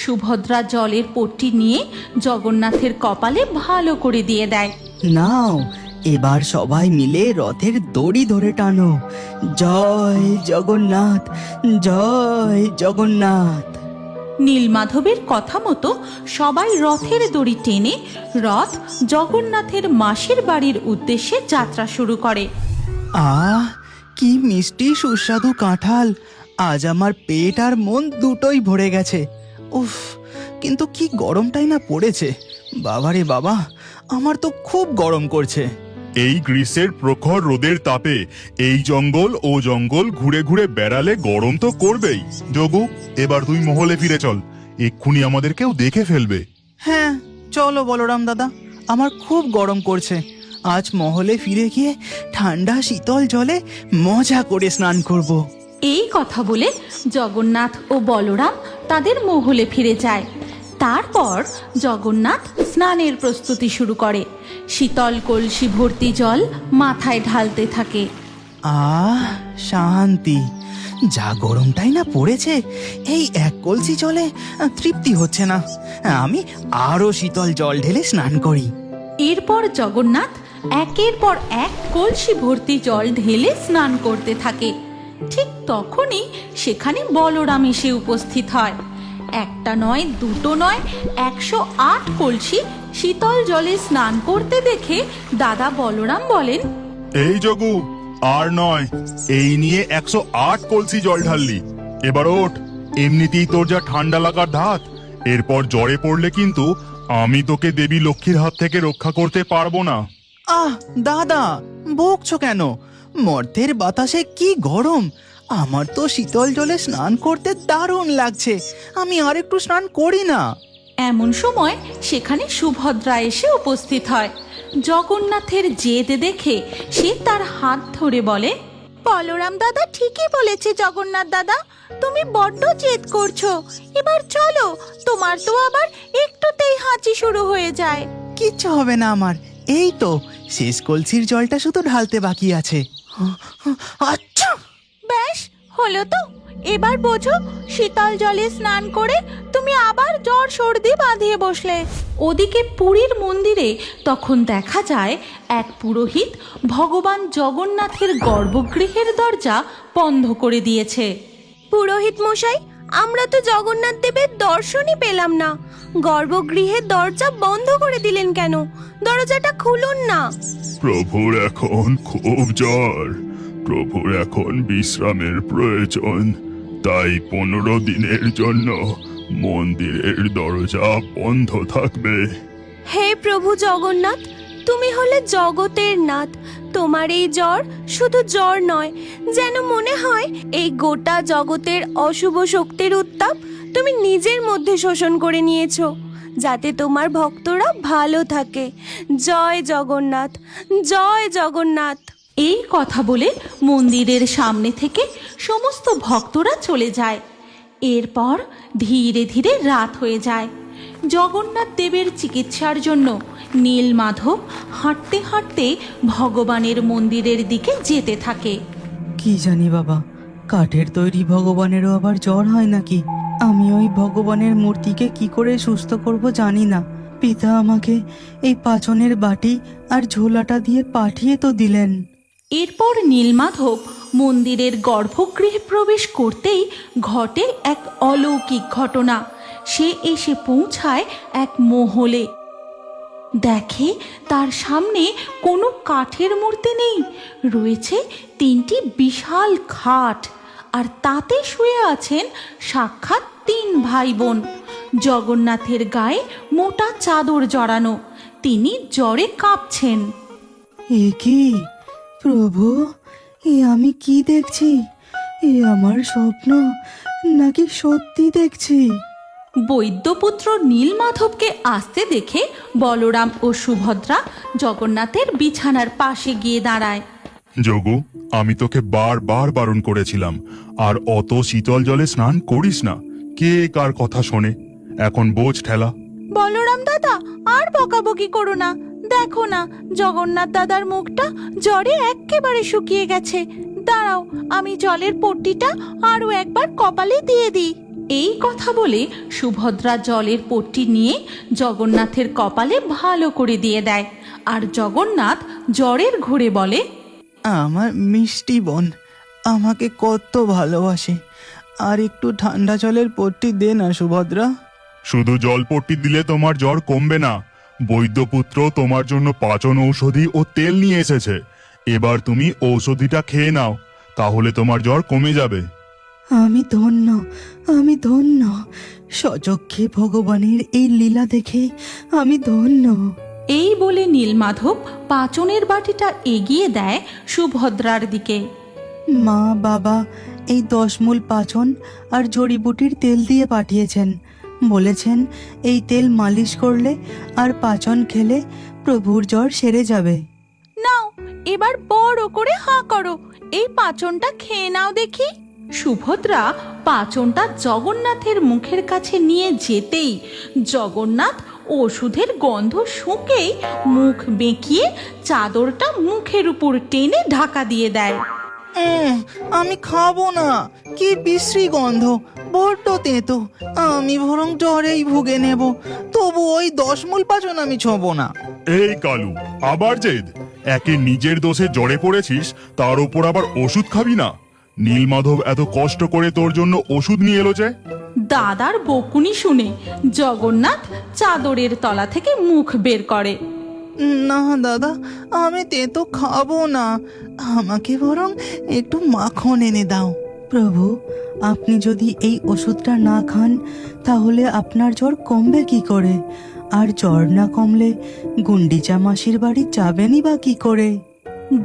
সুভদ্রা জলের পট্টি নিয়ে জগন্নাথের কপালে ভালো করে দিয়ে দেয়। নাও, এবার সবাই মিলে রথের দড়ি ধরে টানো। জয় জগন্নাথ, জয় জগন্নাথ। নীলমাধবের কথা মতো সবাই রথের দড়ি টেনে রথ জগন্নাথের মাসির বাড়ির উদ্দেশ্যে যাত্রা শুরু করে। আহ, কি মিষ্টি সুস্বাদু কাঁঠাল! আজ আমার পেট আর মন দুটোই ভরে গেছে। উফ, কিন্তু কি গরমটাই না পড়েছে। বাবারে বাবা, আমার তো খুব গরম করছে। এই গ্রীষ্মের প্রখর রোদের তাপে এই জঙ্গল ও জঙ্গল ঘুরে ঘুরে বেড়ালে গরম তো করবেই। যোগু, এবার তুই মহলে ফিরে চল, এক্ষুনি আমাদের কেউ দেখে ফেলবে। হ্যাঁ, চলো বলরাম দাদা, আমার খুব গরম করছে। আজ মহলে ফিরে গিয়ে ঠান্ডা শীতল জলে মজা করে স্নান করব। এই কথা বলে জগন্নাথ ও বলরাম তাদের মহলে ফিরে যায়। তারপর জগন্নাথ স্নানের প্রস্তুতি শুরু করে। শীতল কলসি ভর্তি জল মাথায় ঢালতে থাকে। আহ, শান্তি! যা গরমটাই না পড়েছে, এই এক কলসি জলে তৃপ্তি হচ্ছে না। আমি আরো শীতল জল ঢেলে স্নান করি। এরপর জগন্নাথ একের পর এক কলসি ভর্তি জল ঢেলে স্নান করতে থাকে। ঠিক তখনই সেখানে বলরাম এসে উপস্থিত হয়। একটা নয়, দুটো নয়, 108 কলসি শীতল জলে স্নান করতে দেখে দাদা বলরাম বলেন, এই যোগু, আর নয়, এই নিয়ে 108 কলসি জল ঢাললি। এবার ওঠ, এমনিতেই তোর যা ঠান্ডা লাগার ধাত, এরপর জ্বরে পড়লে কিন্তু আমি তোকে দেবী লক্ষ্মীর হাত থেকে রক্ষা করতে পারবো না। আহ দাদা, বকছো কেন? মর্তের বাতাসে কি গরম! আমার তো শীতল জলে স্নান করতে দারুণ লাগছে। আমি আর একটু স্নান করি না। এমন সময় সেখানে সুভদ্রা এসে উপস্থিত হয়। জগন্নাথের জেদ দেখে সে তার হাত ধরে বলে, বলরাম দাদা ঠিকই বলেছে জগন্নাথ দাদা, তুমি বড্ড জেদ করছো। এবার চলো, তোমার তো আবার একটুতেই হাঁচি শুরু হয়ে যায়। কিচ্ছু হবে না আমার, এই তো শেষ কলসির জলটা শুধু ঢালতে বাকি আছে। আচ্ছা, ব্যাস হলো তো, এবার বোঝো, শীতল জলে স্নান করে তুমি আবার জ্বর সর্দি বাঁধিয়ে বসলে। ওদিকে পুরীর মন্দিরে তখন দেখা যায় এক পুরোহিত ভগবান জগন্নাথের গর্ভগৃহের দরজা বন্ধ করে দিয়েছে। পুরোহিত মশাই, আমরা তো জগন্নাথ দেবের দর্শনই পেলাম না। গর্ভগৃহের দরজা বন্ধ করে দিলেন কেন? দরজাটা খুলুন না। প্রভুর এখন খুব জ্বর, প্রভুর এখন বিশ্রামের প্রয়োজন, তাই 15 দিনের জন্য মন্দিরের দরজা বন্ধ থাকবে। হে প্রভু জগন্নাথ, তুমি হলে জগতের নাথ। তোমার এই জ্বর শুধু জ্বর নয়, যেন মনে হয় এই গোটা জগতের অশুভ শক্তির উত্তাপ তুমি নিজের মধ্যে শোষণ করে নিয়েছো, যাতে তোমার ভক্তরা ভালো থাকে। জয় জগন্নাথ, জয় জগন্নাথ। এই কথা বলে মন্দিরের সামনে থেকে সমস্ত ভক্তরা চলে যায়। এরপর ধীরে ধীরে রাত হয়ে যায়। জগন্নাথ দেবের চিকিৎসার জন্য নীলমাধব হাঁটতে হাঁটতে ভগবানের মন্দিরের দিকে যেতে থাকে। কি জানি বাবা, কাঠের তৈরি ভগবানেরও আবার জ্বর হয় নাকি? আমি ওই ভগবানের মূর্তিকে কি করে সুস্থ করব জানি না। পিতা আমাকে এই পাচনের বাটি আর ঝোলাটা দিয়ে পাঠিয়ে তো দিলেন। এরপর নীলমাধব মন্দিরের গর্ভগৃহে প্রবেশ করতেই ঘটে এক অলৌকিক ঘটনা। সে এসে পৌঁছায় এক মহলে। দেখে তার সামনে কোনো কাঠের মূর্তি নেই, রয়েছে 3টি বিশাল খাট, আর তাতে শুয়ে আছেন সাক্ষাৎ 3 ভাই বোন। জগন্নাথের গায়ে মোটা চাদর জড়ানো, তিনি জ্বরে কাঁপছেন। এ কি প্রভু, এ আমি কি দেখছি? এ আমার স্বপ্ন নাকি সত্যি দেখছি? বৈদ্যপুত্র নীলমাধবকে আসতে দেখে বলরাম ও সুভদ্রা জগন্নাথের বিছানার পাশে গিয়ে দাঁড়ায়। যোগু, আমি তোকে বারবার বারণ করেছিলাম, আর অত শীতল জলে স্নান করিস না। কে কার কথা শোনে? এখন বোঝ ঠেলা। বলরাম দাদা, আর বকাবকি করো না। দেখো না, জগন্নাথ দাদার মুখটা জ্বরে একেবারে শুকিয়ে গেছে। দাঁড়াও, আমি জলের পট্টিটা আরো একবার কপালে দিয়ে দিই। এই কথা বলে সুভদ্রা জলের পট্টি নিয়ে জগন্নাথের কপালে ভালো করে দিয়ে দেয়। আর জগন্নাথ জ্বরের ঘুরে বলে, আমার মিষ্টি বোন আমাকে কত ভালোবাসে, আর একটু ঠান্ডা জলের পট্টি দে না সুভদ্রা। শুধু জলপট্টি দিলে তোমার জ্বর কমবে না। বৈদ্যপুত্র তোমার জন্য পাচন ঔষধি ও তেল নিয়ে এসেছে। এবার তুমি ঔষধিটা খেয়ে নাও, তাহলে তোমার জ্বর কমে যাবে। আমি ধন্য, আমি ধন্য। সচক্ষে ভগবানের এই লীলা দেখে আমি ধন্য। এই বলে নীলমাধব পাচনের বাটিটা এগিয়ে দেয় সুভদ্রার দিকে। মা বাবা এই 10 মূল পাচন আর জড়িবুটির তেল দিয়ে পাঠিয়েছেন। বলেছেন এই তেল মালিশ করলে আর পাচন খেলে প্রভুর জ্বর সেরে যাবে। নাও, এবার বড় করে হাঁ করো, এই পাচনটা খেয়ে নাও দেখি। সুভদ্রা পাচনটা জগন্নাথের মুখের কাছে নিয়ে যেতেই জগন্নাথ ওষুধের গন্ধ শুঁকেই মুখ বেঁকিয়ে চাদরটা মুখের উপর টেনে ঢাকা দিয়ে দেয়। আমি খাবো না, কি বিশ্রী গন্ধ, বড্ড তেতো। আমি বরং জ্বরেই ভুগে নেব, তবু ওই 10 মূল পাচন আমি ছোঁবো না। এই কালু, আবার জেদ? একে নিজের দোষে জ্বরে পড়েছিস, তার উপর আবার ওষুধ খাবি না? নীলমাধব এত কষ্ট করে তোর জন্য ওষুধ নিয়ে এলো যে। দাদার বকুনি শুনে জগন্নাথ চাদরের তলা থেকে মুখ বের করে। না দাদা, আমি তেতো খাবো না, আমাকে বরং একটু মাখন এনে দাও। প্রভু, আপনি যদি এই ওষুধটা না খান তাহলে আপনার জ্বর কমবে কি করে? আর জ্বর না কমলে গুন্ডিচা মাসির বাড়ি যাবেনই বা কি করে?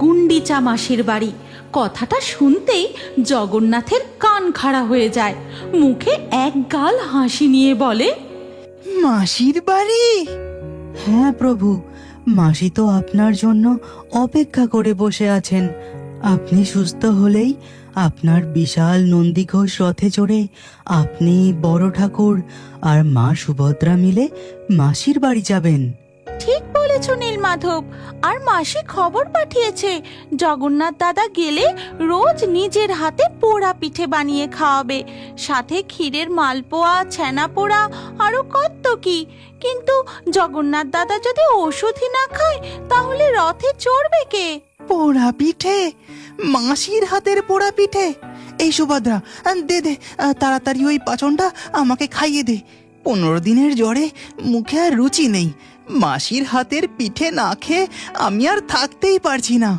গুন্ডিচা মাসির বাড়ি কথাটা শুনতেই জগন্নাথের কান খাড়া হয়ে যায়। মুখে এক গাল হাসি নিয়ে বলে, মাসির বাড়ি? হ্যাঁ প্রভু, মাসি তো আপনার জন্য অপেক্ষা করে বসে আছেন। আপনি সুস্থ হলেই আপনার বিশাল নন্দীঘোষ রথে চড়ে আপনি, বড় ঠাকুর আর মা সুভদ্রা মিলে মাসির বাড়ি যাবেন। ঠিক বলেছ নীলমাধব। আর মাসি খবর পাঠিয়েছে জগন্নাথ দাদা গেলে রোজ নিজের হাতে পোড়া পিঠে বানিয়ে খাওয়াবে, সাথে ক্ষীরের মালপোয়া, ছানা পোড়া, আরো কত কি। কিন্তু জগন্নাথ দাদা যদি ওষুধই না খায় তাহলে রথে চড়বে কে? পোড়া পিঠে? মাসির হাতের পোড়া পিঠে? এই সুভদ্রা, দে দে তাড়াতাড়ি ওই পাচনটা আমাকে খাইয়ে দে। 15 দিনের জ্বরে মুখে আর রুচি নেই। মাসির হাতের পিঠে না খেয়ে আমি আর থাকতেই পারছি না।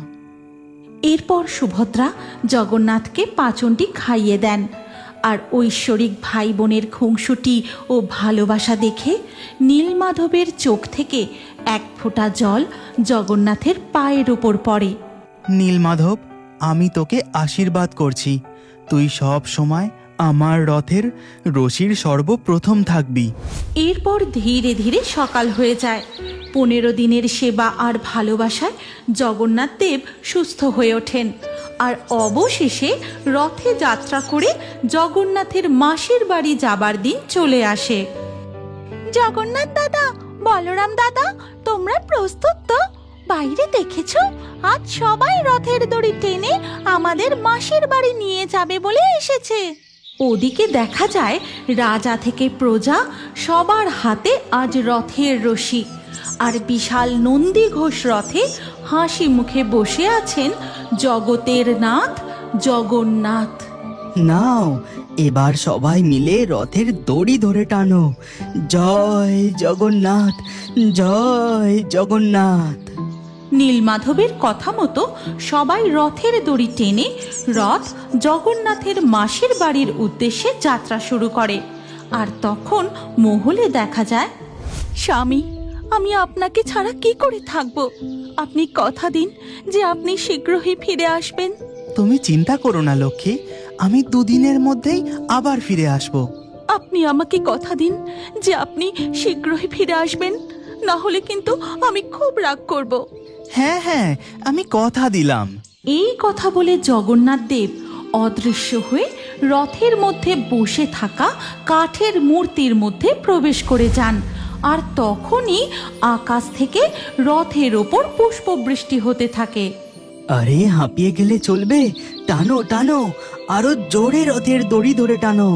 এরপর সুভদ্রা জগন্নাথকে পাচনটি খাইয়ে দেন। আর ঐশ্বরিক ভাই বোনের খুংসুটি ও ভালোবাসা দেখে নীলমাধবের চোখ থেকে এক ফোঁটা জল জগন্নাথের পায়ের উপর পড়ে। নীলমাধব, আমি তোকে আশীর্বাদ করছি, তুই সব সময় আমার রথের রশির সর্বপ্রথম থাকবি। এরপর ধীরে ধীরে সকাল হয়ে যায়। 15 দিনের সেবা আর ভালোবাসায় জগন্নাথ দেব সুস্থ হয়ে ওঠেন। আর অবশেষে রথে যাত্রা করে জগন্নাথের মাসির বাড়ি যাবার দিন চলে আসে। জগন্নাথ দাদা, বলরাম দাদা, তোমরা প্রস্তুত তো? বাইরে দেখেছো, আজ সবাই রথের দড়ি টেনে আমাদের মাসির বাড়ি নিয়ে যাবে বলে এসেছে। ওদিকে দেখা যায় রাজা থেকে প্রজা সবার হাতে আজ রথের রশি। আর বিশাল নন্দী ঘোষ রথে হাসি মুখে বসে আছেন জগতের নাথ জগন্নাথ। নাও, এবার সবাই মিলে রথের দড়ি ধরে টানো। জয় জগন্নাথ, জয় জগন্নাথ। নীলমাধবের কথা মতো সবাই রথের দড়ি টেনে রথ জগন্নাথের মাসির বাড়ির উদ্দেশ্যে যাত্রা শুরু করে। আর তখন মহলে দেখা যায়, স্বামী, আমি আপনাকে ছাড়া কি করে থাকব? আপনি কথা দিন যে আপনি শীঘ্রই ফিরে আসবেন। তুমি চিন্তা করো না লক্ষ্মী, আমি 2 দিনের মধ্যেই আবার ফিরে আসব। আপনি আমাকে কথা দিন যে আপনি শীঘ্রই ফিরে আসবেন, না হলে কিন্তু আমি খুব রাগ করব। হ্যাঁ হ্যাঁ, আমি কথা দিলাম। এই কথা বলে জগন্নাথ দেব অদৃশ্য হয়ে রথের মধ্যে বসে থাকা কাঠের মূর্তির মধ্যে প্রবেশ করে যান। আর তখনই আকাশ থেকে রথের ওপর পুষ্পবৃষ্টি হতে থাকে। আরে, হাঁপিয়ে গেলে চলবে, টানো টানো, আরো জোরে রথের দড়ি ধরে টানো।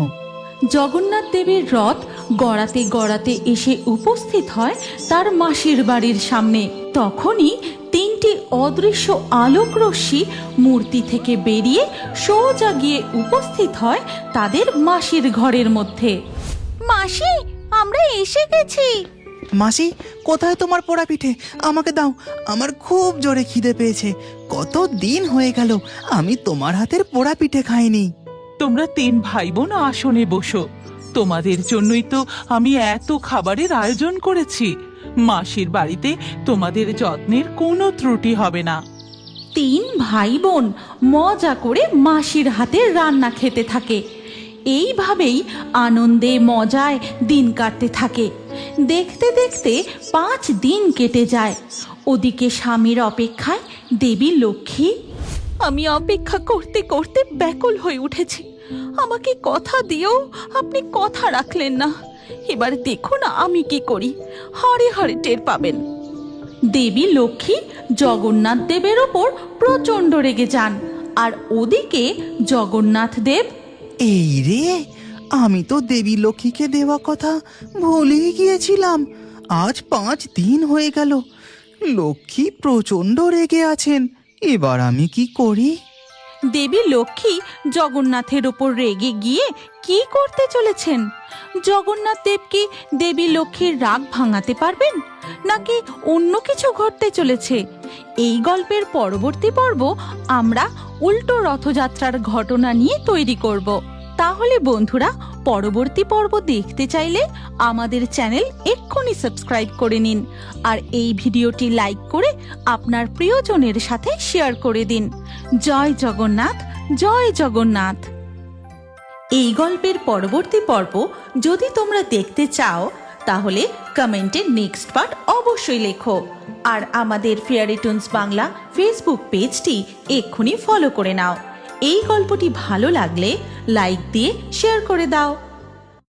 জগন্নাথ দেবের রথ গড়াতে গড়াতে এসে উপস্থিত হয় তার মাসির বাড়ির সামনে। তখনই তিনটি অদৃশ্য আলোক রশ্মি মূর্তি থেকে বেরিয়ে সোজা গিয়ে উপস্থিত হয় তাদের মাসির ঘরের মধ্যে। মাসি, আমরা এসে গেছি। মাসি, কোথায় তোমার পোড়া পিঠে? আমাকে দাও, আমার খুব জোরে খিদে পেয়েছে। কত দিন হয়ে গেল আমি তোমার হাতের পোড়া পিঠে খাইনি। তোমরা 3 ভাই বোন আসনে বসো। তোমাদের জন্যই তো আমি এত খাবারের আয়োজন করেছি। মাসির বাড়িতে তোমাদের যত্নের কোনো ত্রুটি হবে না। 3 ভাই বোন মজা করে মাসির হাতে রান্না খেতে থাকে। এইভাবেই আনন্দে মজায় দিন কাটতে থাকে। দেখতে দেখতে 5 দিন কেটে যায়। ওদিকে স্বামীর অপেক্ষায় দেবী লক্ষ্মী। আমি অপেক্ষা করতে করতে ব্যাকুল হয়ে উঠেছি। আমাকে কথা দিয়েও আপনি কথা রাখলেন না। এবার দেখুন আমি কি করি, হাড়ে হাড়ে টের পাবেন। দেবী লক্ষ্মী জগন্নাথ দেবের ওপর প্রচণ্ড রেগে যান। আর ওদিকে জগন্নাথ দেব, এই রে, আমি তো দেবী লক্ষ্মীকে দেওয়া কথা ভুলেই গিয়েছিলাম। আজ 5 দিন হয়ে গেল, লক্ষ্মী প্রচণ্ড রেগে আছেন। এবার আমি কি করি? দেবী লক্ষ্মী জগন্নাথের ওপর রেগে গিয়ে কি করতে চলেছেন? জগন্নাথ দেব কি দেবী লক্ষ্মীর রাগ ভাঙাতে পারবেন, নাকি অন্য কিছু ঘটতে চলেছে? এই গল্পের পরবর্তী পর্ব আমরা উল্টো রথযাত্রার ঘটনা নিয়ে তৈরি করব। তাহলে বন্ধুরা, পরবর্তী পর্ব দেখতে চাইলে আমাদের চ্যানেল এক্ষুনি সাবস্ক্রাইব করে নিন। আর এই ভিডিওটি লাইক করে আপনার প্রিয়জনের সাথে শেয়ার করে দিন। জয় জগন্নাথ, জয় জগন্নাথ। এই গল্পের পরবর্তী পর্ব যদি তোমরা দেখতে চাও তাহলে কমেন্টে নেক্সট পার্ট অবশ্যই লেখো। আর আমাদের ফেয়ারি টুনস বাংলা ফেসবুক পেজটি এক্ষুনি ফলো করে নাও। এই গল্পটি ভালো লাগলে লাইক দিয়ে শেয়ার করে দাও।